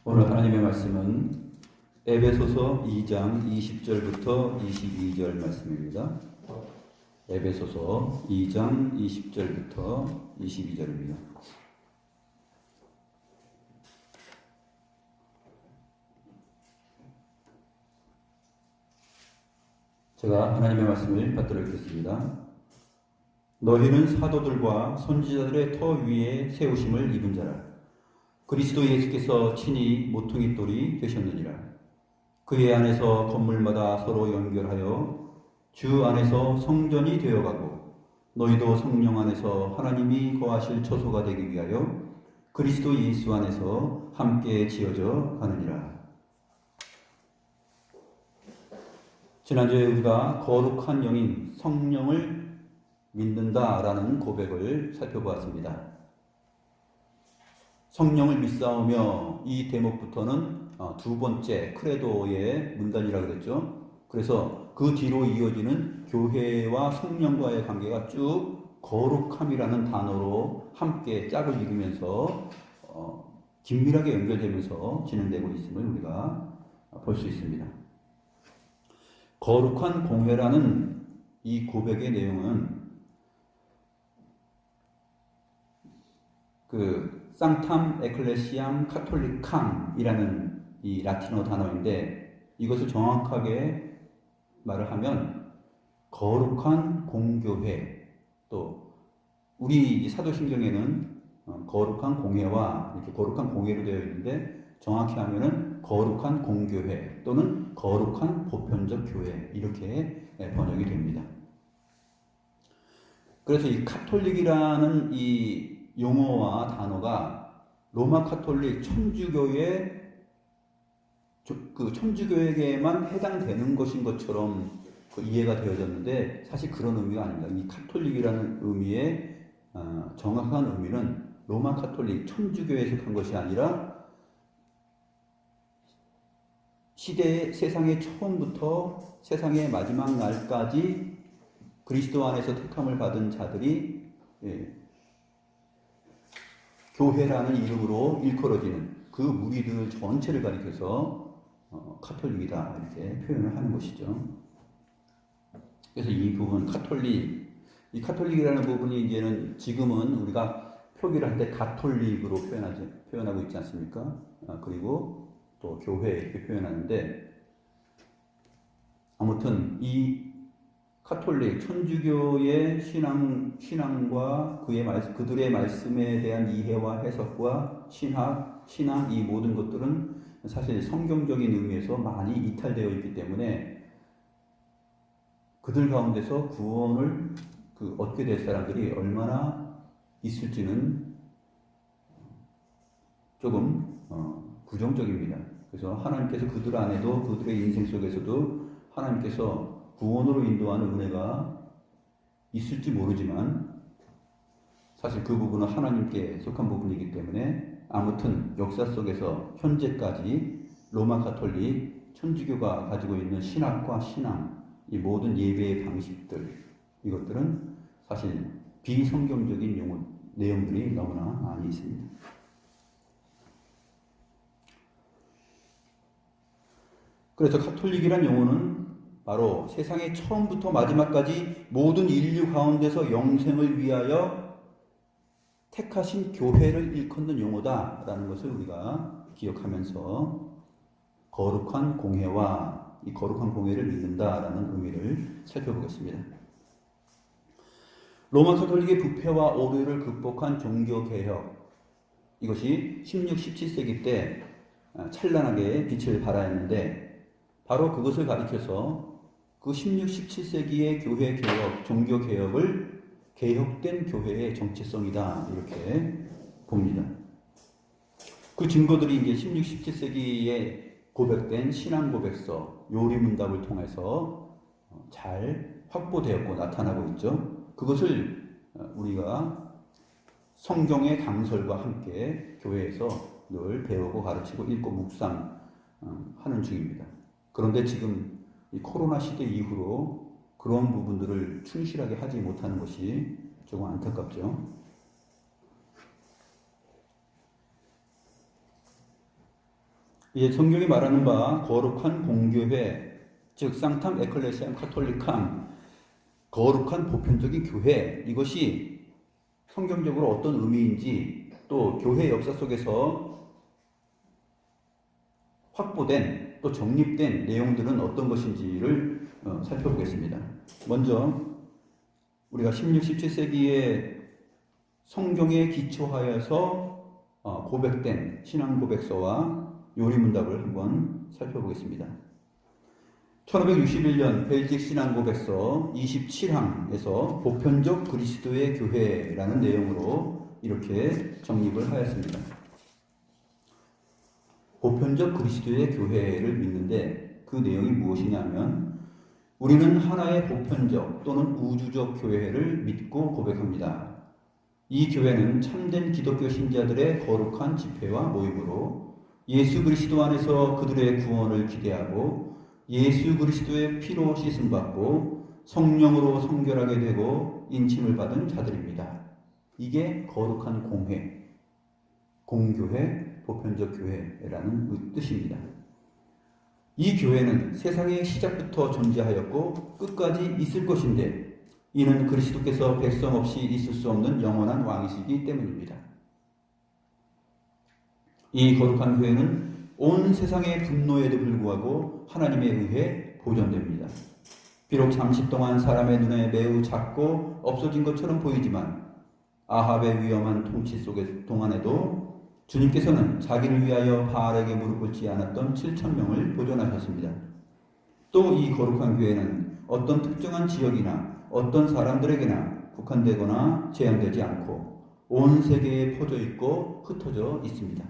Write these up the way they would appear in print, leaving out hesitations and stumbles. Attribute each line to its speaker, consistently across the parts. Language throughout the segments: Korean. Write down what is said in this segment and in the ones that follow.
Speaker 1: 오늘 하나님의 말씀은 에베소서 2장 20절부터 22절 말씀입니다. 에베소서 2장 20절부터 22절입니다. 제가 하나님의 말씀을 받들어 읽겠습니다. 너희는 사도들과 선지자들의 터 위에 세우심을 입은 자라. 그리스도 예수께서 친히 모퉁이 돌이 되셨느니라. 그의 안에서 건물마다 서로 연결하여 주 안에서 성전이 되어가고 너희도 성령 안에서 하나님이 거하실 처소가 되기 위하여 그리스도 예수 안에서 함께 지어져 가느니라. 지난주에 우리가 거룩한 영인 성령을 믿는다라는 고백을 살펴보았습니다. 성령을 믿사오며 이 대목부터는 두 번째 크레도의 문단이라고 그랬죠. 그래서 그 뒤로 이어지는 교회와 성령과의 관계가 쭉 거룩함이라는 단어로 함께 짝을 이루면서 긴밀하게 연결되면서 진행되고 있음을 우리가 볼 수 있습니다. 거룩한 공회라는 이 고백의 내용은 쌍탐 에클레시암 카톨리캄이라는 이 라틴어 단어인데, 이것을 정확하게 말을 하면 거룩한 공교회, 또 우리 사도신경에는 거룩한 공회와 이렇게 거룩한 공회로 되어 있는데, 정확히 하면은 거룩한 공교회 또는 거룩한 보편적 교회, 이렇게 번역이 됩니다. 그래서 이 카톨릭이라는 이 용어와 단어가 로마 카톨릭 천주교의 천주교에게만 해당되는 것인 것처럼 이해가 되어졌는데, 사실 그런 의미가 아닙니다. 이 카톨릭이라는 의미의 정확한 의미는 로마 카톨릭 천주교에 속한 것이 아니라 시대의 세상의 처음부터 세상의 마지막 날까지 그리스도 안에서 택함을 받은 자들이 교회라는 이름으로 일컬어지는 그 무리들 전체를 가리켜서 카톨릭이다 이렇게 표현을 하는 것이죠. 그래서 이 부분 이 카톨릭이라는 부분이 이제는 지금은 우리가 표기를 할 때 가톨릭으로 표현하고 있지 않습니까? 그리고 또 교회 이렇게 표현하는데, 아무튼 이 카톨릭 천주교의 신앙과 그들의 말씀에 대한 이해와 해석과 신앙 이 모든 것들은 사실 성경적인 의미에서 많이 이탈되어 있기 때문에 그들 가운데서 구원을 얻게 될 사람들이 얼마나 있을지는 조금 부정적입니다. 그래서 하나님께서 그들 안에도, 그들의 인생 속에서도 하나님께서 구원으로 인도하는 은혜가 있을지 모르지만, 사실 그 부분은 하나님께 속한 부분이기 때문에, 아무튼 역사 속에서 현재까지 로마 가톨릭 천주교가 가지고 있는 신학과 신앙, 이 모든 예배의 방식들, 이것들은 사실 비성경적인 내용들이 너무나 많이 있습니다. 그래서 카톨릭이란 용어는 바로 세상의 처음부터 마지막까지 모든 인류 가운데서 영생을 위하여 택하신 교회를 일컫는 용어다라는 것을 우리가 기억하면서 거룩한 공회와 이 거룩한 공회를 믿는다라는 의미를 살펴보겠습니다. 로마 카톨릭의 부패와 오류를 극복한 종교개혁, 이것이 16, 17세기 때 찬란하게 빛을 발하였는데, 바로 그것을 가리켜서 그 16, 17세기의 교회 개혁, 종교 개혁을 개혁된 교회의 정체성이다 이렇게 봅니다. 그 증거들이 이제 16, 17세기에 고백된 신앙 고백서, 요리문답을 통해서 잘 확보되었고 나타나고 있죠. 그것을 우리가 성경의 강설과 함께 교회에서 늘 배우고 가르치고 읽고 묵상하는 중입니다. 그런데 지금 이 코로나 시대 이후로 그런 부분들을 충실하게 하지 못하는 것이 조금 안타깝죠. 이제 성경이 말하는 바 거룩한 공교회, 즉 상탐 에클레시암 카톨릭함, 거룩한 보편적인 교회, 이것이 성경적으로 어떤 의미인지, 또 교회 역사 속에서 확보된 또 정립된 내용들은 어떤 것인지를 살펴보겠습니다. 먼저 우리가 16, 17세기에 성경에 기초하여서 고백된 신앙 고백서와 요리문답을 한번 살펴보겠습니다. 1561년 벨직 신앙 고백서 27항에서 보편적 그리스도의 교회라는 내용으로 이렇게 정립을 하였습니다. 보편적 그리스도의 교회를 믿는데 그 내용이 무엇이냐면, 우리는 하나의 보편적 또는 우주적 교회를 믿고 고백합니다. 이 교회는 참된 기독교 신자들의 거룩한 집회와 모임으로 예수 그리스도 안에서 그들의 구원을 기대하고 예수 그리스도의 피로 씻음받고 성령으로 성결하게 되고 인침을 받은 자들입니다. 이게 거룩한 공회, 공교회, 보편적 교회라는 뜻입니다. 이 교회는 세상의 시작부터 존재하였고 끝까지 있을 것인데, 이는 그리스도께서 백성 없이 있을 수 없는 영원한 왕이시기 때문입니다. 이 거룩한 교회는 온 세상의 분노에도 불구하고 하나님에 의해 보존됩니다. 비록 잠시 동안 사람의 눈에 매우 작고 없어진 것처럼 보이지만, 아합의 위험한 통치 속의 동안에도 주님께서는 자기를 위하여 바알에게 무릎 꿇지 않았던 7,000명을 보존하셨습니다. 또 이 거룩한 교회는 어떤 특정한 지역이나 어떤 사람들에게나 국한되거나 제한되지 않고 온 세계에 퍼져 있고 흩어져 있습니다.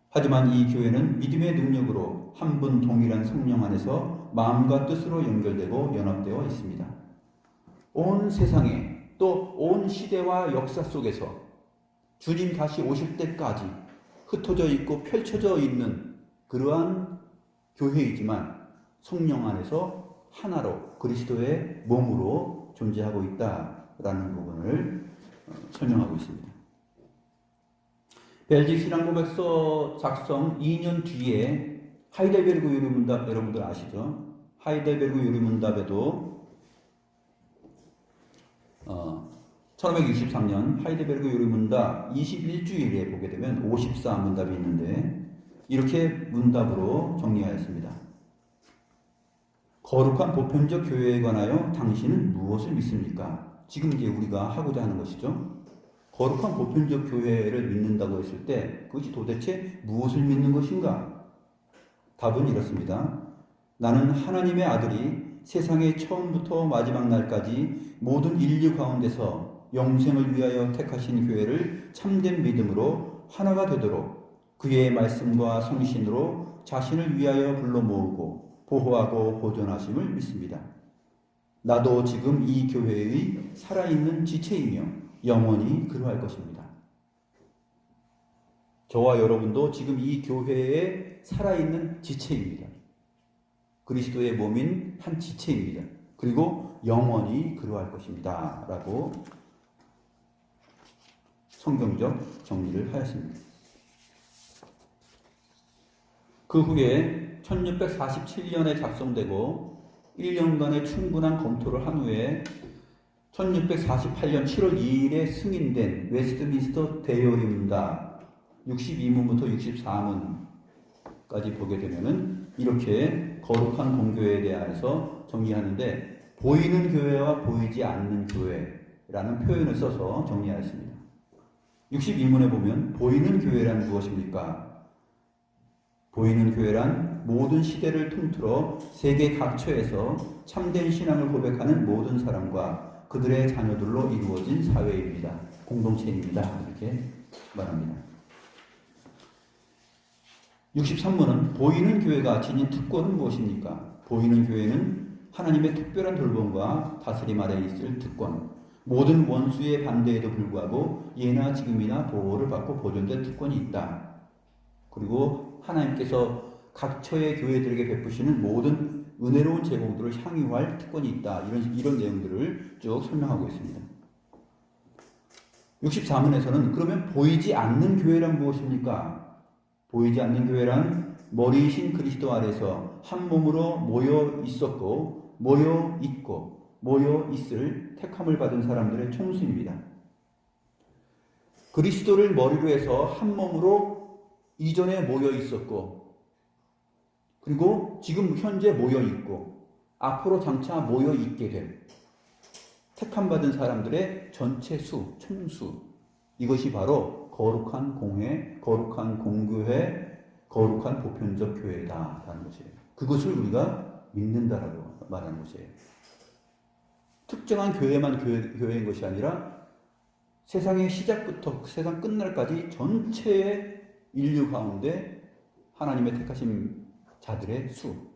Speaker 1: 하지만 이 교회는 믿음의 능력으로 한 분 동일한 성령 안에서 마음과 뜻으로 연결되고 연합되어 있습니다. 온 세상에 또 온 시대와 역사 속에서 주님 다시 오실 때까지 흩어져 있고 펼쳐져 있는 그러한 교회이지만 성령 안에서 하나로 그리스도의 몸으로 존재하고 있다라는 부분을 설명하고 있습니다. 벨직 신앙고백서 작성 2년 뒤에 하이델베르그 요리문답, 여러분들 아시죠? 하이델베르그 요리문답에도 1563년 하이델베르그 요리문답 21주일에 보게 되면 54문답이 있는데, 이렇게 문답으로 정리하였습니다. 거룩한 보편적 교회에 관하여 당신은 무엇을 믿습니까? 지금 이제 우리가 하고자 하는 것이죠. 거룩한 보편적 교회를 믿는다고 했을 때 그것이 도대체 무엇을 믿는 것인가? 답은 이렇습니다. 나는 하나님의 아들이 세상의 처음부터 마지막 날까지 모든 인류 가운데서 영생을 위하여 택하신 교회를 참된 믿음으로 하나가 되도록 그의 말씀과 성신으로 자신을 위하여 불러 모으고 보호하고 보존하심을 믿습니다. 나도 지금 이 교회의 살아있는 지체이며 영원히 그러할 것입니다. 저와 여러분도 지금 이 교회의 살아있는 지체입니다. 그리스도의 몸인 한 지체입니다. 그리고 영원히 그러할 것입니다. 라고 성경적 정리를 하였습니다. 그 후에 1647년에 작성되고 1년간의 충분한 검토를 한 후에 1648년 7월 2일에 승인된 웨스트민스터 대요리문답 62문부터 64문까지 보게 되면은 이렇게 거룩한 공교회에 대해서 정리하는데, 보이는 교회와 보이지 않는 교회라는 표현을 써서 정리하였습니다. 62문에 보면 보이는 교회란 무엇입니까? 보이는 교회란 모든 시대를 통틀어 세계 각처에서 참된 신앙을 고백하는 모든 사람과 그들의 자녀들로 이루어진 사회입니다. 공동체입니다. 이렇게 말합니다. 63문은 보이는 교회가 지닌 특권은 무엇입니까? 보이는 교회는 하나님의 특별한 돌봄과 다스림 아래에 있을 특권, 모든 원수의 반대에도 불구하고 예나 지금이나 보호를 받고 보존된 특권이 있다. 그리고 하나님께서 각처의 교회들에게 베푸시는 모든 은혜로운 제공들을 향유할 특권이 있다. 이런 내용들을 쭉 설명하고 있습니다. 64문에서는 그러면 보이지 않는 교회란 무엇입니까? 보이지 않는 교회란 머리이신 그리스도 아래서 한 몸으로 모여 있었고 모여 있고 모여 있을 택함을 받은 사람들의 총수입니다. 그리스도를 머리로 해서 한 몸으로 이전에 모여 있었고 그리고 지금 현재 모여 있고 앞으로 장차 모여 있게 될 택함 받은 사람들의 전체 수, 총수, 이것이 바로 거룩한 공회, 거룩한 공교회, 거룩한 보편적 교회다라는 것이에요. 그것을 우리가 믿는다라고 말하는 것이에요. 특정한 교회만 교회인 것이 아니라 세상의 시작부터 세상 끝날까지 전체의 인류 가운데 하나님의 택하신 자들의 수.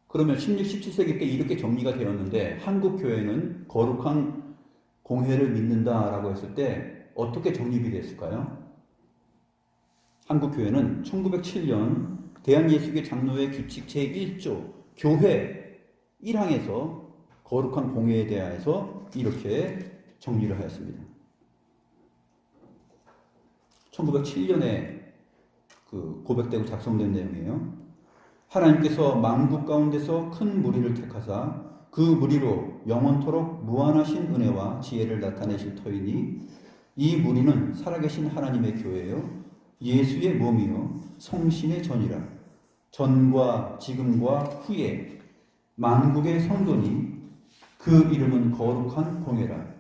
Speaker 1: 그러면 16, 17세기 때 이렇게 정리가 되었는데 한국 교회는 거룩한 공회를 믿는다라고 했을 때 어떻게 정립이 됐을까요? 한국 교회는 1907년 대한예수교 장로회 규칙 제1조 교회 1항에서 거룩한 공회에 대하여서 이렇게 정리를 하였습니다. 1907년에 그 고백되고 작성된 내용이에요. 하나님께서 만국 가운데서 큰 무리를 택하사 그 무리로 영원토록 무한하신 은혜와 지혜를 나타내실 터이니 이 무리는 살아계신 하나님의 교회요 예수의 몸이요 성신의 전이라. 전과 지금과 후에 만국의 성도니 그 이름은 거룩한 공회라.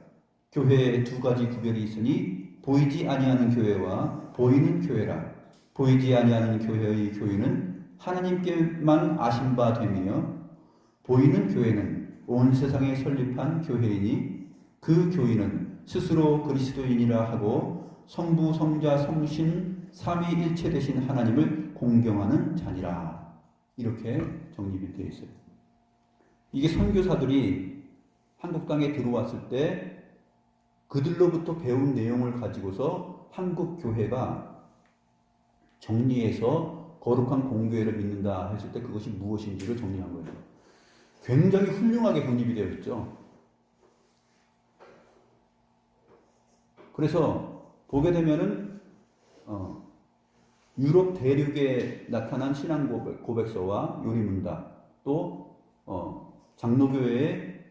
Speaker 1: 교회에 두 가지 구별이 있으니 보이지 아니하는 교회와 보이는 교회라. 보이지 아니하는 교회의 교인은 하나님께만 아신 바 되며 보이는 교회는 온 세상에 설립한 교회이니 그 교인은 스스로 그리스도인이라 하고 성부 성자 성신 삼위일체 되신 하나님을 공경하는 자니라. 이렇게 정립이 되어 있어요. 이게 선교사들이 한국 땅에 들어왔을 때 그들로부터 배운 내용을 가지고서 한국 교회가 정리해서 거룩한 공교회를 믿는다 했을 때 그것이 무엇인지를 정리한 거예요. 굉장히 훌륭하게 정립이 되어 있죠. 그래서 보게 되면은 유럽 대륙에 나타난 신앙 고백서와 요리문답 또 장로교회의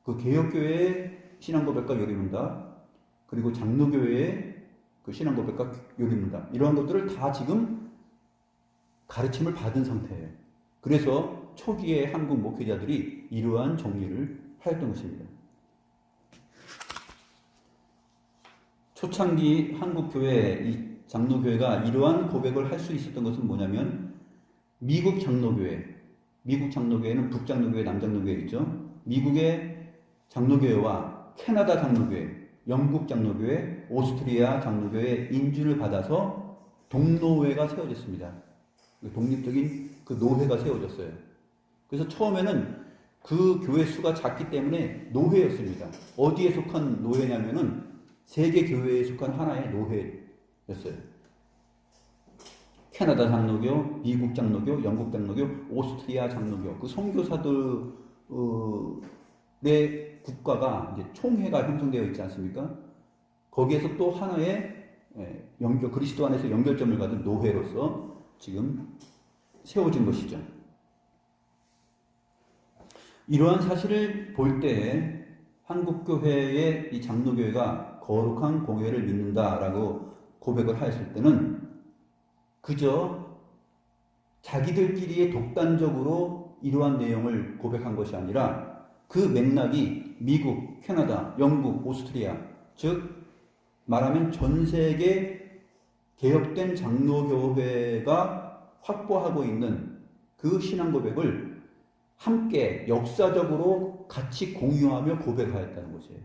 Speaker 1: 그 개혁교회의 신앙 고백과 요리문답 그리고 장로교회의 그 신앙 고백과 요리문답 이러한 것들을 다 지금 가르침을 받은 상태예요. 그래서 초기에 한국 목회자들이 이러한 정리를 하였던 것입니다. 초창기 한국교회, 이 장로교회가 이러한 고백을 할 수 있었던 것은 뭐냐면 미국 장로교회는 북장로교회, 남장로교회 있죠. 미국의 장로교회와 캐나다 장로교회, 영국 장로교회, 오스트리아 장로교회의 인준을 받아서 동노회가 세워졌습니다. 독립적인 그 노회가 세워졌어요. 그래서 처음에는 그 교회 수가 작기 때문에 노회였습니다. 어디에 속한 노회냐면은 세계 교회에 속한 하나의 노회였어요. 캐나다 장로교, 미국 장로교, 영국 장로교, 오스트리아 장로교 그 선교사들의 국가가 이제 총회가 형성되어 있지 않습니까? 거기에서 또 하나의 그리스도 안에서 연결점을 가진 노회로서 지금 세워진 것이죠. 이러한 사실을 볼 때 한국교회의 이 장로교회가 거룩한 공회를 믿는다라고 고백을 하였을 때는 그저 자기들끼리의 독단적으로 이러한 내용을 고백한 것이 아니라 그 맥락이 미국, 캐나다, 영국, 오스트리아 즉 말하면 전 세계 개혁된 장로교회가 확보하고 있는 그 신앙 고백을 함께 역사적으로 같이 공유하며 고백하였다는 것이에요.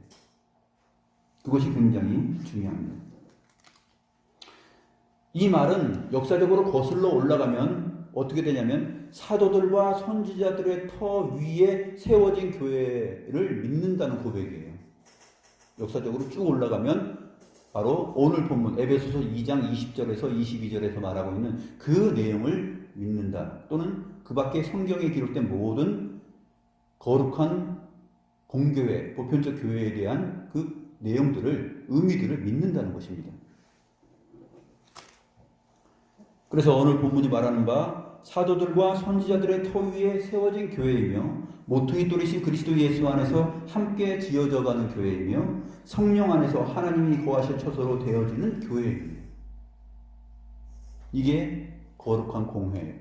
Speaker 1: 그것이 굉장히 중요합니다. 이 말은 역사적으로 거슬러 올라가면 어떻게 되냐면 사도들과 선지자들의 터 위에 세워진 교회를 믿는다는 고백이에요. 역사적으로 쭉 올라가면 바로 오늘 본문 에베소서 2장 20절에서 22절에서 말하고 있는 그 내용을 믿는다. 또는 그 밖에 성경에 기록된 모든 거룩한 공교회, 보편적 교회에 대한 그 내용들을, 의미들을 믿는다는 것입니다. 그래서 오늘 본문이 말하는 바 사도들과 선지자들의 터 위에 세워진 교회이며 모퉁이 돌이신 그리스도 예수 안에서 함께 지어져가는 교회이며 성령 안에서 하나님이 거하실 처소로 되어지는 교회입니다. 이게 거룩한 공회예요.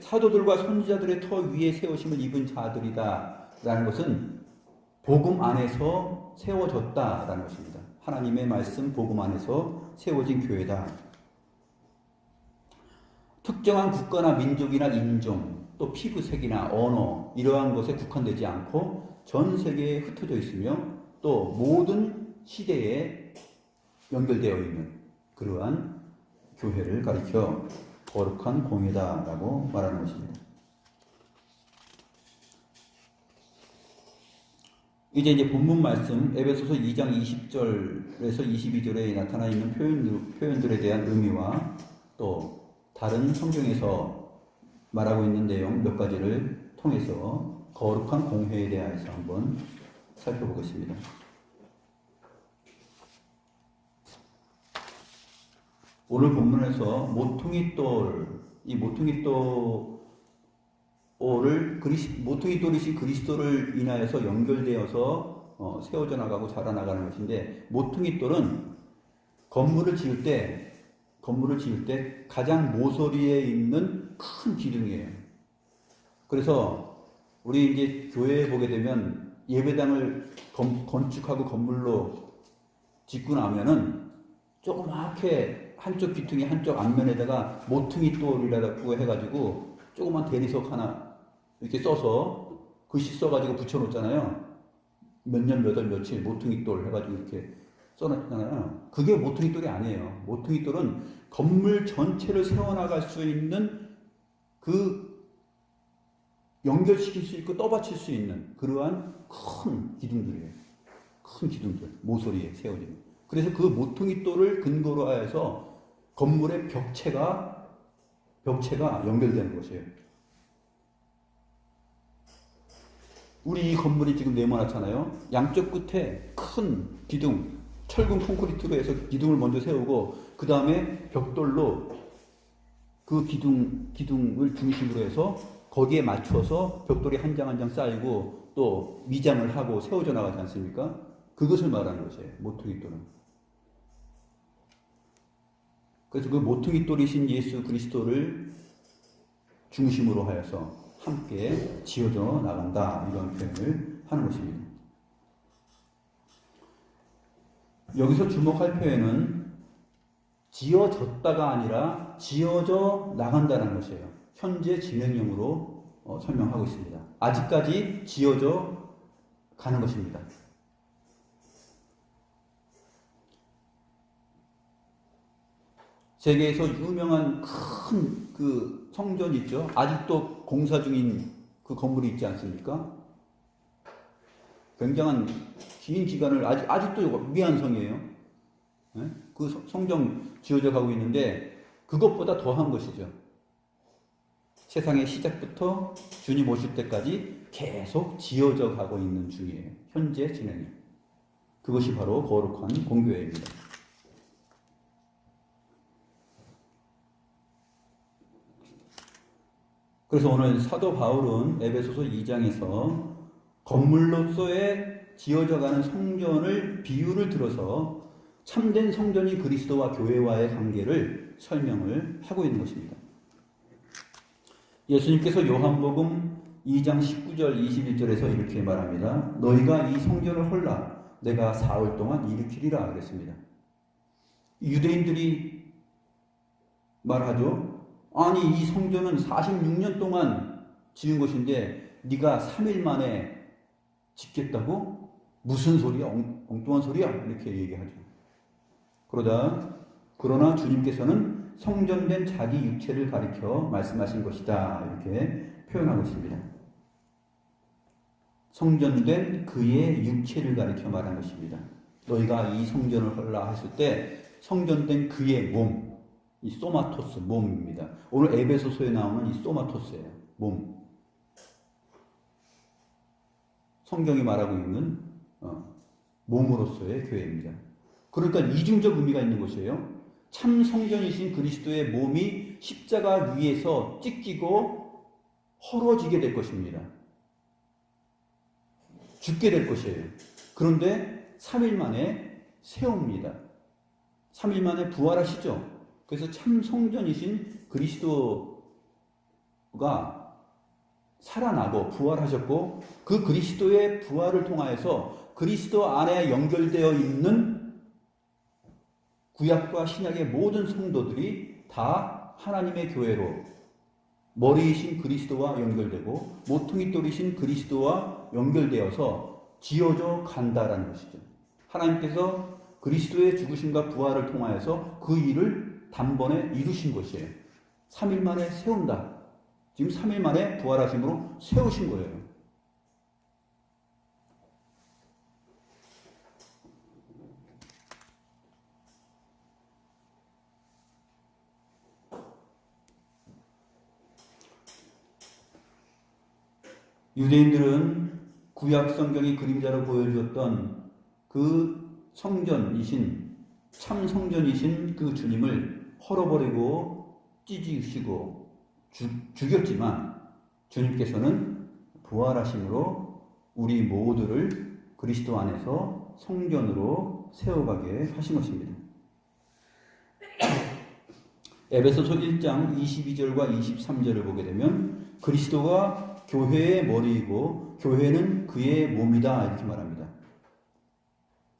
Speaker 1: 사도들과 선지자들의 터 위에 세우심을 입은 자들이다 라는 것은 복음 안에서 세워졌다라는 것입니다. 하나님의 말씀 복음 안에서 세워진 교회다. 특정한 국가나 민족이나 인종, 또 피부색이나 언어 이러한 것에 국한되지 않고 전 세계에 흩어져 있으며 또 모든 시대에 연결되어 있는 그러한 교회를 가리켜 거룩한 공회다라고 말하는 것입니다. 이제 본문 말씀 에베소서 2장 20절에서 22절에 나타나 있는 표현들에 대한 의미와 또 다른 성경에서 말하고 있는 내용 몇 가지를 통해서 거룩한 공회에 대해서 한번 살펴보겠습니다. 오늘 본문에서 이 모퉁이 돌이신 그리스도를 인하여서 연결되어서 세워져 나가고 자라나가는 것인데, 모퉁이 돌은 건물을 지을 때 가장 모서리에 있는 큰 기둥이에요. 그래서 우리 이제 교회에 보게 되면 예배당을 건축하고 건물로 짓고 나면은 조그맣게 한쪽 귀퉁이 한쪽 앞면에다가 모퉁이 돌이라고 해가지고 조그만 대리석 하나 이렇게 써서 글씨 써가지고 붙여놓잖아요. 몇 년 몇 월 며칠 모퉁이 돌 해가지고 이렇게 써놨잖아요. 그게 모퉁이 돌이 아니에요. 모퉁이 돌은 건물 전체를 세워나갈 수 있는 그 연결시킬 수 있고 떠받칠 수 있는 그러한 큰 기둥들이에요. 큰 기둥들, 모서리에 세워지는. 그래서 그 모퉁이 돌을 근거로 하여서 건물의 벽체가 연결되는 것이에요. 우리 이 건물이 지금 네모나잖아요. 양쪽 끝에 큰 기둥, 철근 콘크리트로 해서 기둥을 먼저 세우고 그 다음에 벽돌로 그 기둥을 중심으로 해서 거기에 맞춰서 벽돌이 한 장 한 장 쌓이고 또 미장을 하고 세워져 나가지 않습니까? 그것을 말하는 것이에요. 모퉁이 돌은. 그래서 그 모퉁이 돌이신 예수 그리스도를 중심으로 하여서 함께 지어져 나간다, 이런 표현을 하는 것입니다. 여기서 주목할 표현은 지어졌다가 아니라 지어져 나간다는 것이에요. 현재 진행형으로 설명하고 있습니다. 아직까지 지어져 가는 것입니다. 세계에서 유명한 큰 그 성전 있죠? 아직도 공사 중인 그 건물이 있지 않습니까? 굉장한 긴 기간을 아직도 미완성이에요. 네? 그 성전 지어져 가고 있는데 그것보다 더한 것이죠. 세상의 시작부터 주님 오실 때까지 계속 지어져 가고 있는 중이에요. 현재 진행이. 그것이 바로 거룩한 공교회입니다. 그래서 오늘 사도 바울은 에베소서 2장에서 건물로서의 지어져가는 성전을 비유를 들어서 참된 성전이 그리스도와 교회와의 관계를 설명을 하고 있는 것입니다. 예수님께서 요한복음 2장 19절 21절에서 이렇게 말합니다. 너희가 이 성전을 헐라 내가 사흘 동안 일으키리라 그랬습니다. 유대인들이 말하죠. 아니 이 성전은 46년 동안 지은 것인데 네가 3일 만에 짓겠다고? 무슨 소리야? 엉뚱한 소리야? 이렇게 얘기하죠. 그러나 주님께서는 성전된 자기 육체를 가리켜 말씀하신 것이다, 이렇게 표현하고 있습니다. 성전된 그의 육체를 가리켜 말한 것입니다. 너희가 이 성전을 헐라 했을 때 성전된 그의 몸, 이 소마토스, 몸입니다. 오늘 에베소서에 나오는 이 소마토스예요. 몸. 성경이 말하고 있는 몸으로서의 교회입니다. 그러니까 이중적 의미가 있는 것이에요. 참 성전이신 그리스도의 몸이 십자가 위에서 찢기고 헐어지게 될 것입니다. 죽게 될 것이에요. 그런데 3일 만에 세웁니다. 3일 만에 부활하시죠. 그래서 참 성전이신 그리스도가 살아나고 부활하셨고, 그 그리스도의 부활을 통하여서 그리스도 안에 연결되어 있는 구약과 신약의 모든 성도들이 다 하나님의 교회로 머리이신 그리스도와 연결되고 모퉁이 돌이신 그리스도와 연결되어서 지어져 간다라는 것이죠. 하나님께서 그리스도의 죽으심과 부활을 통하여서 그 일을 단번에 이루신 것이에요. 3일 만에 세운다. 지금 3일 만에 부활하심으로 세우신 거예요. 유대인들은 구약 성경이 그림자로 보여주었던 그 성전이신, 참 성전이신 그 주님을 헐어버리고 찢으시고 죽였지만, 주님께서는 부활하심으로 우리 모두를 그리스도 안에서 성전으로 세워가게 하신 것입니다. 에베소서 1장 22절과 23절을 보게 되면 그리스도가 교회의 머리이고 교회는 그의 몸이다 이렇게 말합니다.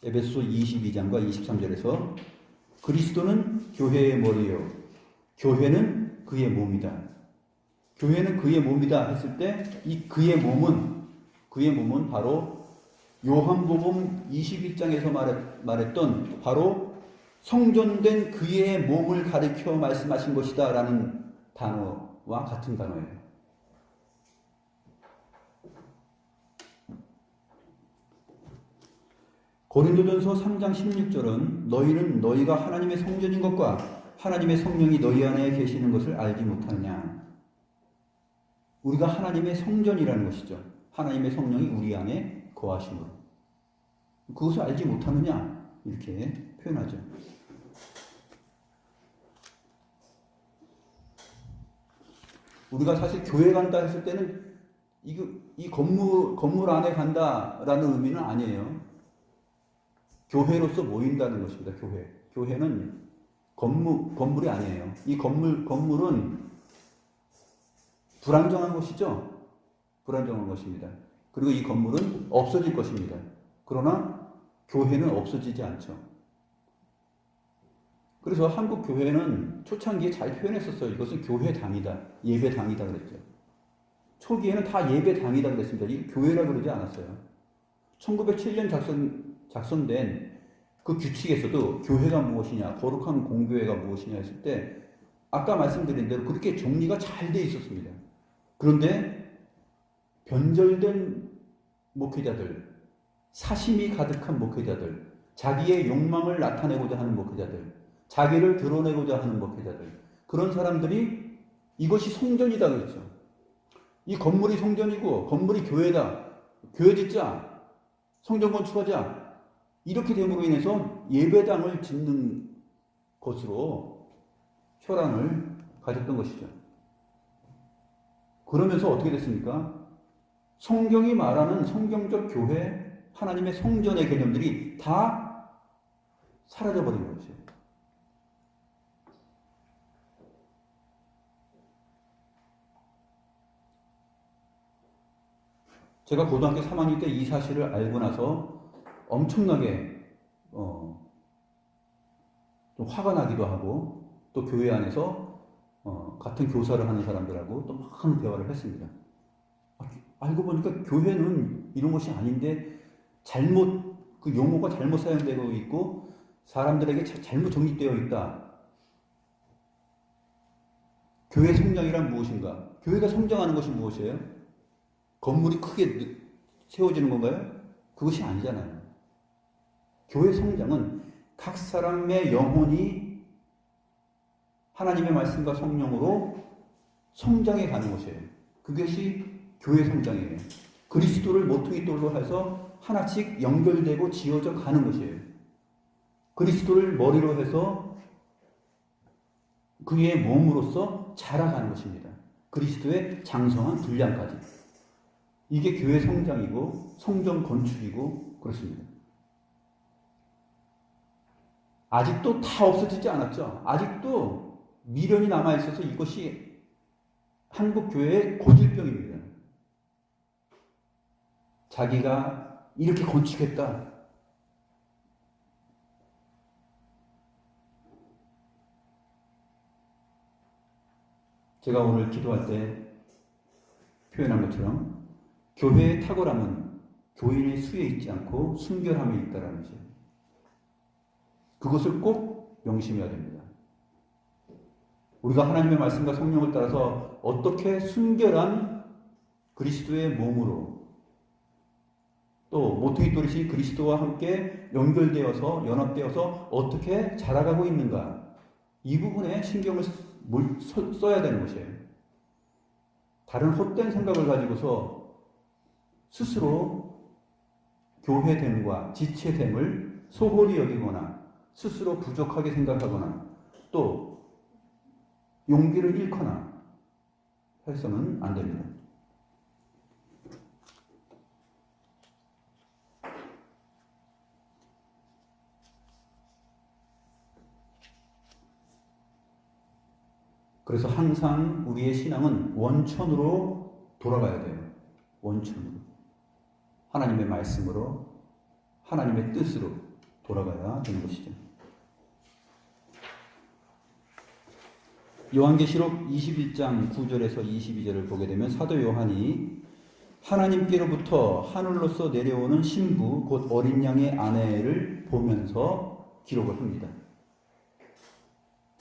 Speaker 1: 에베소서 22장과 23절에서 그리스도는 교회의 머리요 교회는 그의 몸이다. 교회는 그의 몸이다 했을 때 이 그의 몸은 바로 요한복음 21장에서 말했던 바로 성전된 그의 몸을 가리켜 말씀하신 것이다 라는 단어와 같은 단어예요. 고린도전서 3장 16절은 너희는 너희가 하나님의 성전인 것과 하나님의 성령이 너희 안에 계시는 것을 알지 못하느냐. 우리가 하나님의 성전이라는 것이죠. 하나님의 성령이 우리 안에 거하심으로. 그것을 알지 못하느냐 이렇게 표현하죠. 우리가 사실 교회 간다 했을 때는 이 건물 안에 간다라는 의미는 아니에요. 교회로서 모인다는 것입니다. 교회는 건물이 아니에요. 이 건물은 불안정한 것이죠. 불안정한 것입니다. 그리고 이 건물은 없어질 것입니다. 그러나 교회는 없어지지 않죠. 그래서 한국 교회는 초창기에 잘 표현했었어요. 이것은 교회당이다, 예배당이다 그랬죠. 초기에는 다 예배당이다 그랬습니다. 이 교회라고 그러지 않았어요. 1907년 작성된 그 규칙에서도 교회가 무엇이냐, 거룩한 공교회가 무엇이냐 했을 때 아까 말씀드린 대로 그렇게 정리가 잘 돼 있었습니다. 그런데 변절된 목회자들, 사심이 가득한 목회자들, 자기의 욕망을 나타내고자 하는 목회자들, 자기를 드러내고자 하는 목회자들, 그런 사람들이 이것이 성전이다 그랬죠. 이 건물이 성전이고 건물이 교회다, 교회 짓자, 성전 건축하자, 이렇게 됨으로 인해서 예배당을 짓는 것으로 혈안을 가졌던 것이죠. 그러면서 어떻게 됐습니까? 성경이 말하는 성경적 교회, 하나님의 성전의 개념들이 다 사라져버린 것이에요. 제가 고등학교 3학년 때 이 사실을 알고 나서 엄청나게 좀 화가 나기도 하고, 또 교회 안에서 같은 교사를 하는 사람들하고 또 많은 대화를 했습니다. 알고 보니까 교회는 이런 것이 아닌데 그 용어가 잘못 사용되고 있고 사람들에게 잘못 정립되어 있다. 교회 성장이란 무엇인가? 교회가 성장하는 것이 무엇이에요? 건물이 크게 세워지는 건가요? 그것이 아니잖아요. 교회 성장은 각 사람의 영혼이 하나님의 말씀과 성령으로 성장해 가는 것이에요. 그것이 교회 성장이에요. 그리스도를 모퉁이 돌로 해서 하나씩 연결되고 지어져 가는 것이에요. 그리스도를 머리로 해서 그의 몸으로서 자라가는 것입니다. 그리스도의 장성한 분량까지. 이게 교회 성장이고 성전 건축이고 그렇습니다. 아직도 다 없어지지 않았죠. 아직도 미련이 남아있어서 이것이 한국 교회의 고질병입니다. 자기가 이렇게 건축했다. 제가 오늘 기도할 때 표현한 것처럼 교회의 탁월함은 교인의 수에 있지 않고 순결함에 있다라는 것이에요. 그것을 꼭 명심해야 됩니다. 우리가 하나님의 말씀과 성령을 따라서 어떻게 순결한 그리스도의 몸으로 또 모퉁이 돌이신 그리스도와 함께 연결되어서 연합되어서 어떻게 자라가고 있는가, 이 부분에 신경을 써야 되는 것이에요. 다른 헛된 생각을 가지고서 스스로 교회됨과 지체됨을 소홀히 여기거나 스스로 부족하게 생각하거나 또 용기를 잃거나 해서는 안 됩니다. 그래서 항상 우리의 신앙은 원천으로 돌아가야 돼요. 원천으로. 하나님의 말씀으로, 하나님의 뜻으로 돌아가야 되는 것이죠. 요한계시록 21장 9절에서 22절을 보게 되면 사도 요한이 하나님께로부터 하늘로서 내려오는 신부 곧 어린 양의 아내를 보면서 기록을 합니다.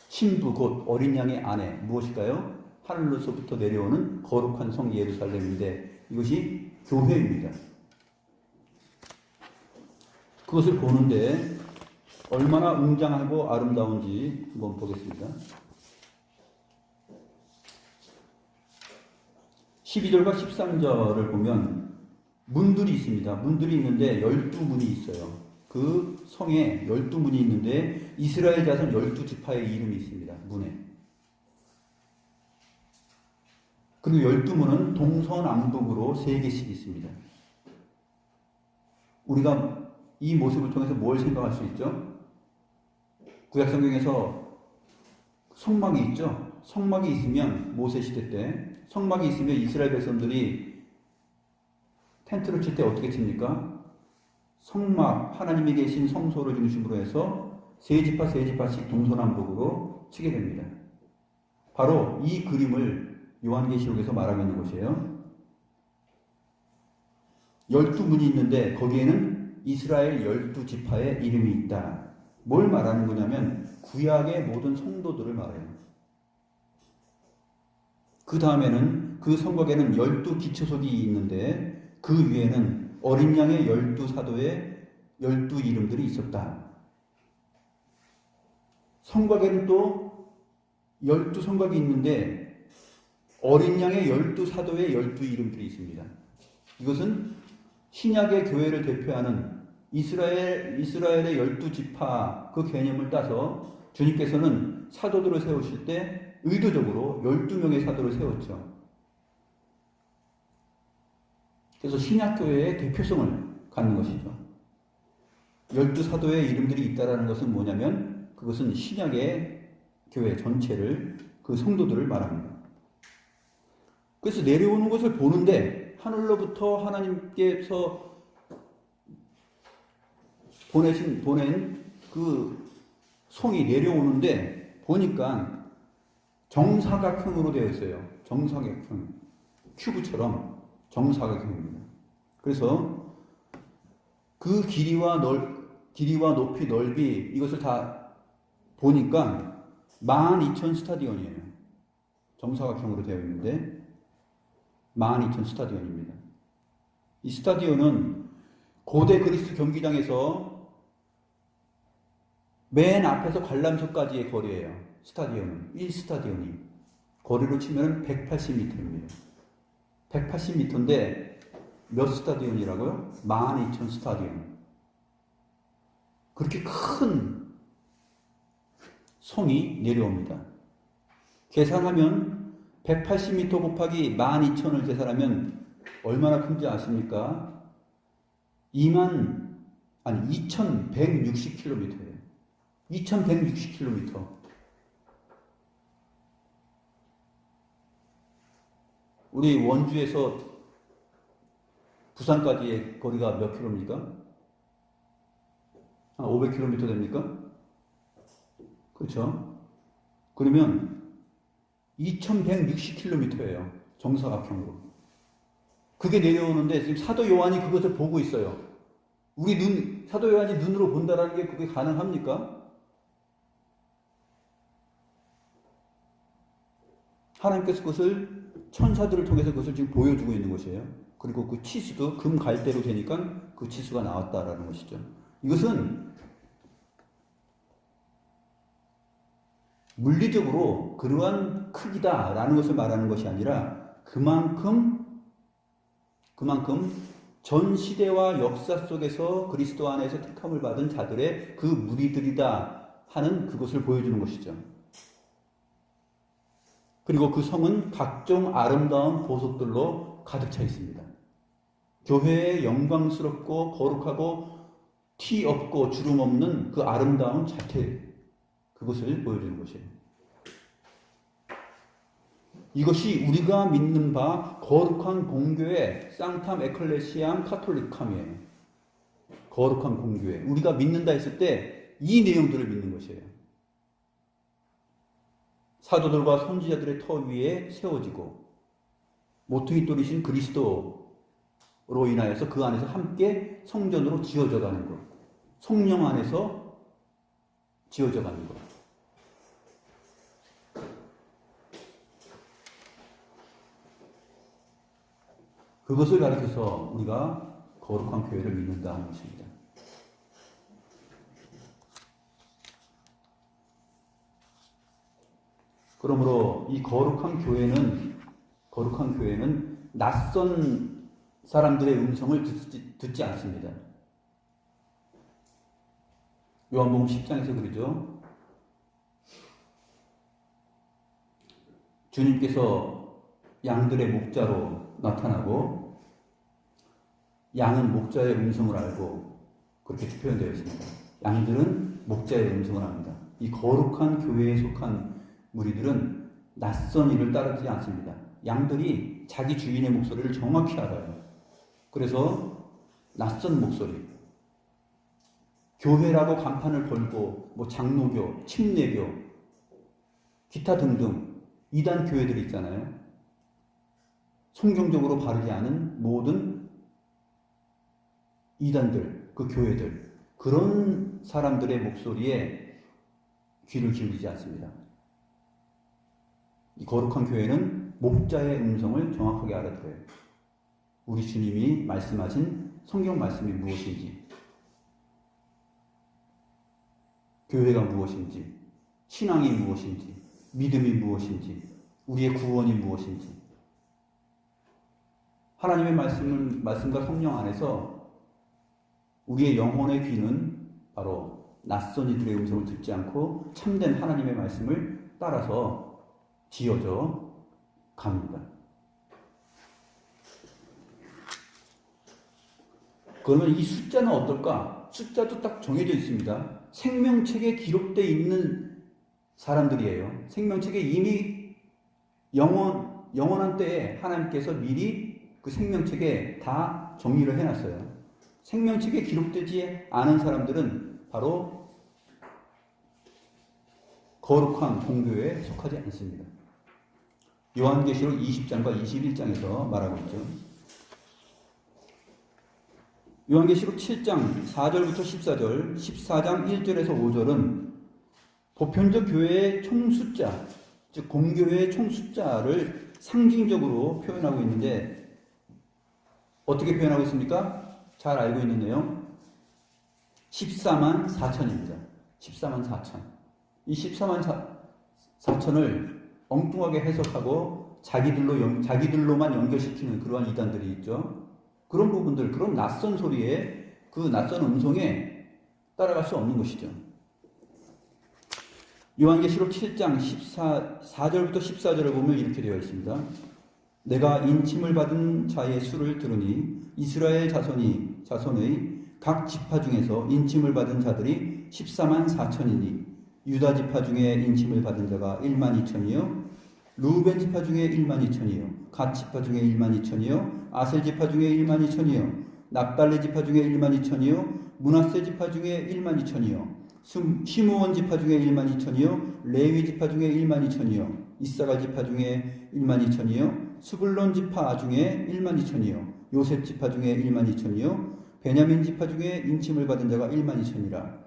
Speaker 1: 신부 곧 어린 양의 아내 무엇일까요? 하늘로서부터 내려오는 거룩한 성 예루살렘인데 이것이 교회입니다. 그것을 보는데 얼마나 웅장하고 아름다운지 한번 보겠습니다. 12절과 13절을 보면 문들이 있습니다. 문들이 있는데 12문이 있어요. 그 성에 12문이 있는데 이스라엘 자손 12지파의 이름이 있습니다. 문에. 그리고 12문은 동서남북으로 3개씩 있습니다. 우리가 이 모습을 통해서 뭘 생각할 수 있죠? 구약성경에서 성막이 있죠? 성막이 있으면 모세 시대 때 성막이 있으면 이스라엘 백성들이 텐트를 칠 때 어떻게 칩니까? 성막, 하나님이 계신 성소를 중심으로 해서 3지파씩 동서남북으로 치게 됩니다. 바로 이 그림을 요한계시록에서 말하고 있는 것이에요. 12문이 있는데 거기에는 이스라엘 12지파의 이름이 있다. 뭘 말하는 거냐면 구약의 모든 성도들을 말해요. 그 다음에는 그 성곽에는 12기초석이 있는데 그 위에는 어린 양의 12사도의 12 이름들이 있었다. 성곽에는 또 12성곽이 있는데 어린 양의 12사도의 12 이름들이 있습니다. 이것은 신약의 교회를 대표하는 이스라엘의 12지파 그 개념을 따서 주님께서는 사도들을 세우실 때 의도적으로 12명의 사도를 세웠죠. 그래서 신약교회의 대표성을 갖는 것이죠. 12사도의 이름들이 있다는 것은 뭐냐면 그것은 신약의 교회 전체를 그 성도들을 말합니다. 그래서 내려오는 것을 보는데 하늘로부터 하나님께서 보낸 그 성이 내려오는데 보니까 정사각형으로 되어 있어요. 정사각형. 큐브처럼 정사각형입니다. 그래서 그 길이와 높이, 넓이 이것을 다 보니까 12,000 스타디온이에요. 정사각형으로 되어 있는데 12,000 스타디온입니다. 이 스타디온은 고대 그리스 경기장에서 맨 앞에서 관람석까지의 거리예요. 스타디온은 1스타디온이 거리로 치면 180m입니다. 180m인데 몇 스타디온이라고요? 12,000 스타디온. 그렇게 큰 성이 내려옵니다. 계산하면 180m 곱하기 12,000을 계산하면 얼마나 큰지 아십니까? 2160km예요. 2160km. 우리 원주에서 부산까지의 거리가 몇 킬로입니까? 한 500km 됩니까? 그렇죠? 그러면 2160km예요. 정사각형으로. 그게 내려오는데 지금 사도 요한이 그것을 보고 있어요. 사도 요한이 눈으로 본다라는 게 그게 가능합니까? 하나님께서 그것을 천사들을 통해서 그것을 지금 보여주고 있는 것이에요. 그리고 그 치수도 금 갈대로 되니까 그 치수가 나왔다라는 것이죠. 이것은 물리적으로 그러한 크기다라는 것을 말하는 것이 아니라 그만큼 전 시대와 역사 속에서 그리스도 안에서 택함을 받은 자들의 그 무리들이다 하는 그것을 보여주는 것이죠. 그리고 그 성은 각종 아름다운 보석들로 가득 차 있습니다. 교회의 영광스럽고 거룩하고 티 없고 주름 없는 그 아름다운 자태, 그것을 보여주는 것이에요. 이것이 우리가 믿는 바 거룩한 공교회 쌍탐 에클레시암 카톨릭함이에요. 거룩한 공교회. 우리가 믿는다 했을 때 이 내용들을 믿는 것이에요. 사도들과 선지자들의 터 위에 세워지고 모퉁이 돌이신 그리스도로 인하여서 그 안에서 함께 성전으로 지어져 가는 것. 성령 안에서 지어져 가는 것. 그것을 가리켜서 우리가 거룩한 교회를 믿는다 하는 것입니다. 그러므로 이 거룩한 교회는 낯선 사람들의 음성을 듣지 않습니다. 요한복음 10장에서 그러죠. 주님께서 양들의 목자로 나타나고 양은 목자의 음성을 알고 그렇게 표현되어 있습니다. 양들은 목자의 음성을 압니다. 이 거룩한 교회에 속한 무리들은 낯선 이를 따르지 않습니다. 양들이 자기 주인의 목소리를 정확히 알아요. 그래서 낯선 목소리, 교회라고 간판을 걸고 뭐 장로교, 침례교, 기타 등등 이단 교회들이 있잖아요. 성경적으로 바르지 않은 모든 이단들, 그 교회들, 그런 사람들의 목소리에 귀를 기울이지 않습니다. 이 거룩한 교회는 목자의 음성을 정확하게 알아들어요. 우리 주님이 말씀하신 성경 말씀이 무엇인지, 교회가 무엇인지, 신앙이 무엇인지, 믿음이 무엇인지, 우리의 구원이 무엇인지, 하나님의 말씀과 성령 안에서 우리의 영혼의 귀는 바로 낯선 이들의 음성을 듣지 않고 참된 하나님의 말씀을 따라서 지어져 갑니다. 그러면 이 숫자는 어떨까? 숫자도 딱 정해져 있습니다. 생명책에 기록되어 있는 사람들이에요. 생명책에 이미 영원한 때에 하나님께서 미리 그 생명책에 다 정리를 해놨어요. 생명책에 기록되지 않은 사람들은 바로 거룩한 공교회에 속하지 않습니다. 요한계시록 20장과 21장에서 말하고 있죠. 요한계시록 7장 4절부터 14절, 14장 1절에서 5절은 보편적 교회의 총 숫자, 즉 공교회의 총 숫자를 상징적으로 표현하고 있는데 어떻게 표현하고 있습니까? 잘 알고 있는 내용 14만 4천입니다. 14만 4천. 이 14만 4천을 엉뚱하게 해석하고 자기들로만 연결시키는 그러한 이단들이 있죠. 그런 부분들, 그런 낯선 소리에, 그 낯선 음성에 따라갈 수 없는 것이죠. 요한계시록 7장 4절부터 14절을 보면 이렇게 되어 있습니다. 내가 인침을 받은 자의 수를 들으니 이스라엘 자손의 각 지파 중에서 인침을 받은 자들이 14만 4천이니 유다 지파 중에 인침을 받은 자가 1만 2천이요 루벤 지파 중에 1만 2천이요 갓 지파 중에 1만 2천이요 아셀 지파 중에 1만 2천이요 납달리 지파 중에 1만 2천이요 므낫세 지파 중에 1만 2천이요 시므온 지파 중에 1만 2천이요 레위 지파 중에 1만 2천이요 이사갈 지파 중에 1만 2천이요 스불론 지파 중에 1만 2천이요 요셉 지파 중에 1만 2천이요 베냐민 지파 중에 인침을 받은 자가 1만 2천이라.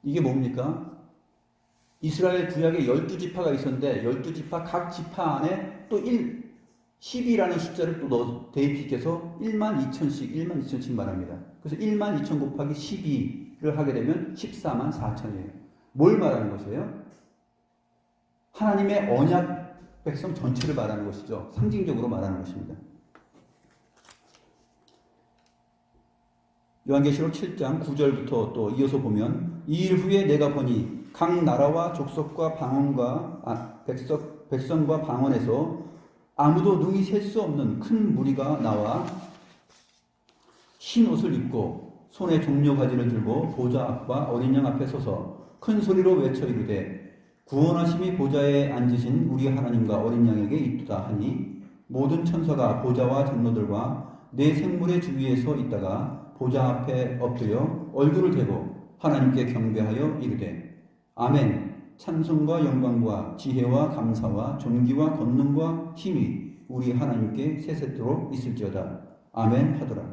Speaker 1: 이게 뭡니까? 이스라엘 구약에 12지파가 있었는데 12지파 각 지파 안에 또 10이라는 숫자를 또 대입시켜서 1만 2천씩 말합니다. 그래서 1만 2천 곱하기 12를 하게 되면 14만 4천이에요. 뭘 말하는 것이에요? 하나님의 언약 백성 전체를 말하는 것이죠. 상징적으로 말하는 것입니다. 요한계시록 7장 9절부터 또 이어서 보면 이 일 후에 내가 보니 각 나라와 족속과 방언과 백성과 방언에서 아무도 능히 셀 수 없는 큰 무리가 나와 흰 옷을 입고 손에 종려 가지를 들고 보좌 앞과 어린 양 앞에 서서 큰 소리로 외쳐 이르되 구원하심이 보좌에 앉으신 우리 하나님과 어린 양에게 있도다 하니 모든 천사가 보좌와 장로들과 네 생물의 주위에 서 있다가 보좌 앞에 엎드려 얼굴을 대고 하나님께 경배하여 이르되 아멘 찬송과 영광과 지혜와 감사와 존귀와 권능과 힘이 우리 하나님께 세세토록 있을지어다 아멘 하더라.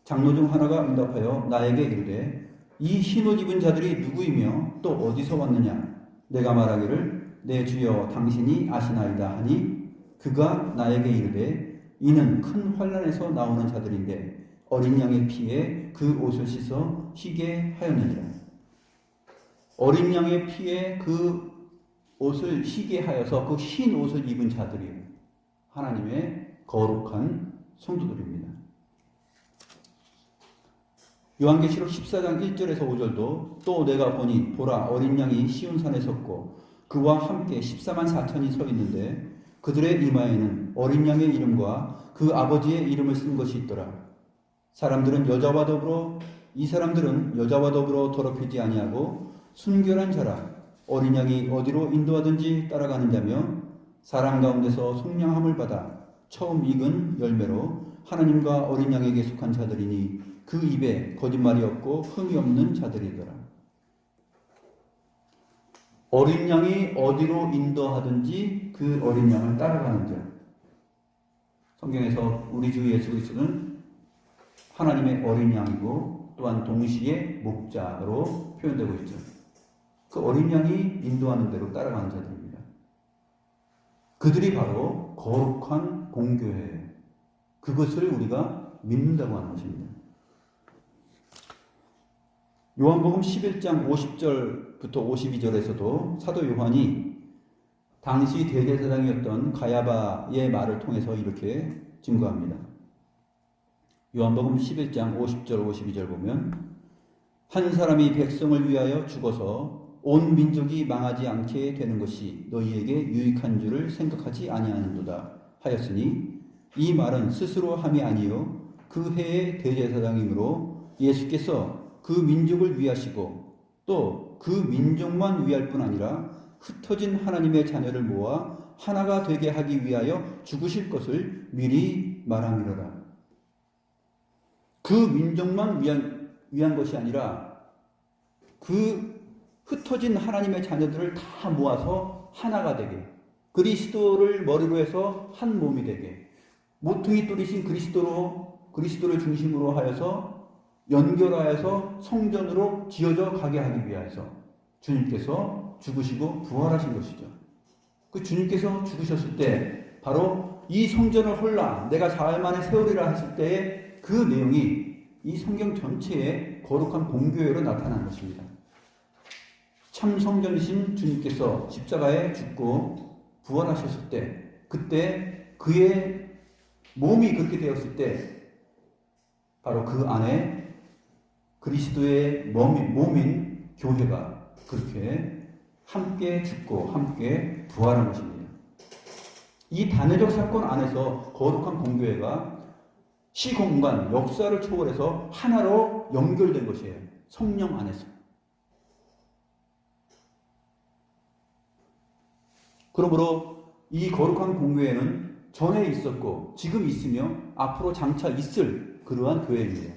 Speaker 1: 장로 중 하나가 응답하여 나에게 이르되 이 흰옷 입은 자들이 누구이며 또 어디서 왔느냐 내가 말하기를 내 주여 당신이 아시나이다 하니 그가 나에게 이르되 이는 큰 환난에서 나오는 자들인데 어린 양의 피에 그 옷을 씻어 희게 하였느니라. 어린 양의 피에 그 옷을 희게 하여서 그 흰 옷을 입은 자들이 하나님의 거룩한 성도들입니다. 요한계시록 14장 1절에서 5절도 또 내가 보니 보라 어린 양이 시온산에 섰고 그와 함께 14만 4천이 서 있는데 그들의 이마에는 어린 양의 이름과 그 아버지의 이름을 쓴 것이 있더라. 이 사람들은 여자와 더불어 더럽히지 아니하고 순결한 자라 어린 양이 어디로 인도하든지 따라가는 자며 사람 가운데서 속량함을 받아 처음 익은 열매로 하나님과 어린 양에게 속한 자들이니 그 입에 거짓말이 없고 흠이 없는 자들이더라. 어린 양이 어디로 인도하든지 그 어린 양을 따라가는 자. 성경에서 우리 주 예수 그리스도는 하나님의 어린 양이고 또한 동시에 목자로 표현되고 있죠. 그 어린 양이 인도하는 대로 따라가는 자들입니다. 그들이 바로 거룩한 공교회예요. 그것을 우리가 믿는다고 하는 것입니다. 요한복음 11장 50절부터 52절에서도 사도 요한이 당시 대제사장이었던 가야바의 말을 통해서 이렇게 증거합니다. 요한복음 11장 50절 52절 보면 한 사람이 백성을 위하여 죽어서 온 민족이 망하지 않게 되는 것이 너희에게 유익한 줄을 생각하지 아니하는도다 하였으니 이 말은 스스로 함이 아니요 그 해의 대제사장이므로 예수께서 그 민족을 위하시고 또 그 민족만 위할 뿐 아니라 흩어진 하나님의 자녀를 모아 하나가 되게 하기 위하여 죽으실 것을 미리 말함이로라. 그 민족만 위한 것이 아니라 그 흩어진 하나님의 자녀들을 다 모아서 하나가 되게 그리스도를 머리로 해서 한 몸이 되게 모퉁이 돌이신 그리스도를 중심으로 하여서 연결하여서 성전으로 지어져 가게 하기 위해서 주님께서 죽으시고 부활하신 것이죠. 그 주님께서 죽으셨을 때 바로 이 성전을 헐라 내가 사흘 만에 세우리라 했을 때의 그 내용이 이 성경 전체의 거룩한 공교회로 나타난 것입니다. 참 성전이신 주님께서 십자가에 죽고 부활하셨을 때 그때 그의 몸이 그렇게 되었을 때 바로 그 안에 그리스도의 몸인 교회가 그렇게 함께 죽고 함께 부활한 것입니다. 이 단회적 사건 안에서 거룩한 공교회가 시공간, 역사를 초월해서 하나로 연결된 것이에요. 성령 안에서. 그러므로 이 거룩한 공교회는 전에 있었고 지금 있으며 앞으로 장차 있을 그러한 교회입니다.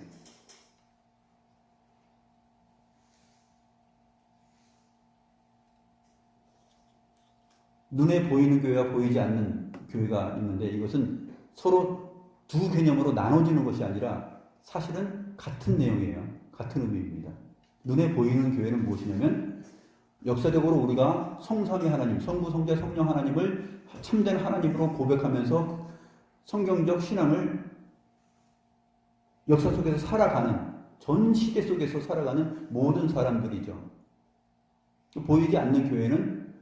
Speaker 1: 눈에 보이는 교회와 보이지 않는 교회가 있는데 이것은 서로 두 개념으로 나눠지는 것이 아니라 사실은 같은 내용이에요. 같은 의미입니다. 눈에 보이는 교회는 무엇이냐면 역사적으로 우리가 성삼위 하나님, 성부, 성자, 성령 하나님을 참된 하나님으로 고백하면서 성경적 신앙을 역사 속에서 살아가는, 전 시대 속에서 살아가는 모든 사람들이죠. 보이지 않는 교회는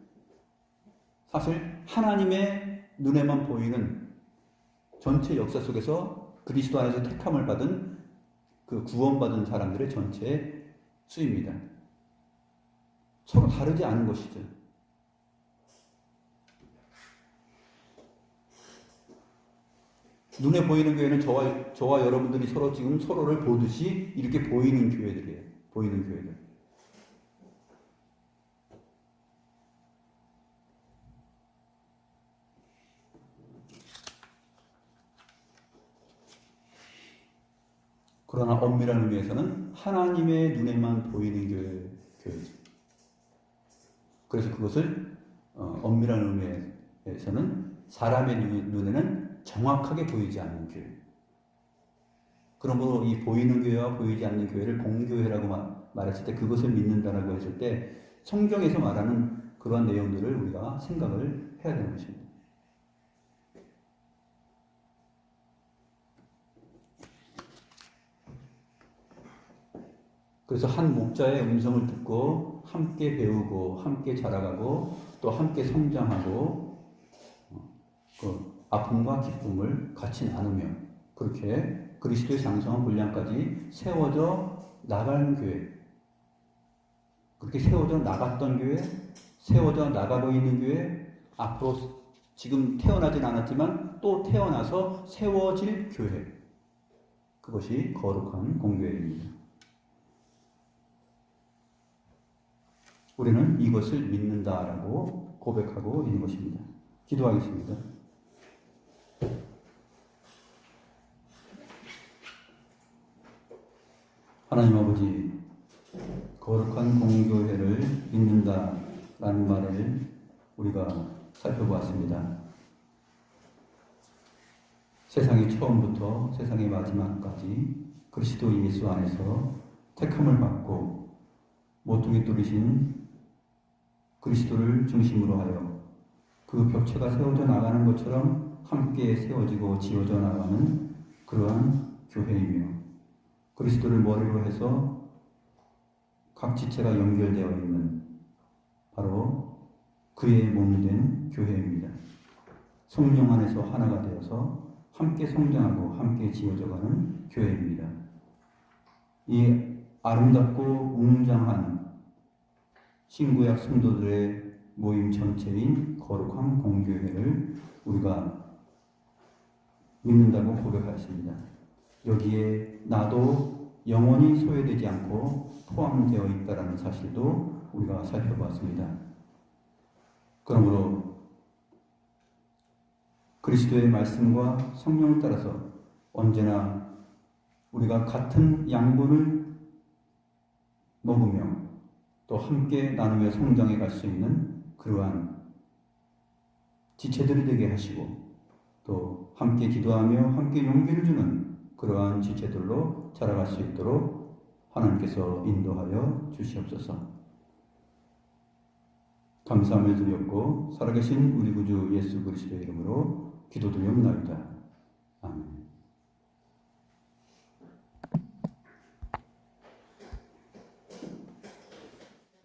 Speaker 1: 사실 하나님의 눈에만 보이는 전체 역사 속에서 그리스도 안에서 택함을 받은 그 구원받은 사람들의 전체 수입니다. 서로 다르지 않은 것이죠. 눈에 보이는 교회는 저와 여러분들이 서로 지금 서로를 보듯이 이렇게 보이는 교회들이에요. 보이는 교회들. 그러나 엄밀한 의미에서는 하나님의 눈에만 보이는 교회죠. 그래서 그것을 엄밀한 의미에서는 사람의 눈에는 정확하게 보이지 않는 교회. 그러므로 이 보이는 교회와 보이지 않는 교회를 공교회라고 말했을 때 그것을 믿는다라고 했을 때 성경에서 말하는 그러한 내용들을 우리가 생각을 해야 되는 것입니다. 그래서 한 목자의 음성을 듣고 함께 배우고 함께 자라가고 또 함께 성장하고 그 아픔과 기쁨을 같이 나누며 그렇게 그리스도의 장성한 분량까지 세워져 나가는 교회, 그렇게 세워져 나갔던 교회, 세워져 나가고 있는 교회, 앞으로 지금 태어나진 않았지만 또 태어나서 세워질 교회, 그것이 거룩한 공교회입니다. 우리는 이것을 믿는다라고 고백하고 있는 것입니다. 기도하겠습니다. 하나님 아버지, 거룩한 공교회를 믿는다라는 말을 우리가 살펴보았습니다. 세상의 처음부터 세상의 마지막까지 그리스도 예수 안에서 택함을 받고 모퉁이 뚫으신 그리스도를 중심으로 하여 그 벽체가 세워져 나가는 것처럼 함께 세워지고 지어져 나가는 그러한 교회이며 그리스도를 머리로 해서 각 지체가 연결되어 있는 바로 그의 몸이 된 교회입니다. 성령 안에서 하나가 되어서 함께 성장하고 함께 지어져가는 교회입니다. 이 아름답고 웅장한 신구약 성도들의 모임 전체인 거룩한 공교회를 우리가 믿는다고 고백하였습니다. 여기에 나도 영원히 소외되지 않고 포함되어 있다는 사실도 우리가 살펴봤습니다. 그러므로 그리스도의 말씀과 성령을 따라서 언제나 우리가 같은 양분을 먹으며 또 함께 나누며 성장해 갈 수 있는 그러한 지체들이 되게 하시고 또 함께 기도하며 함께 용기를 주는 그러한 지체들로 자라갈 수 있도록 하나님께서 인도하여 주시옵소서. 감사함을 드렸고 살아계신 우리 구주 예수 그리스도의 이름으로 기도드리옵나이다. 아멘.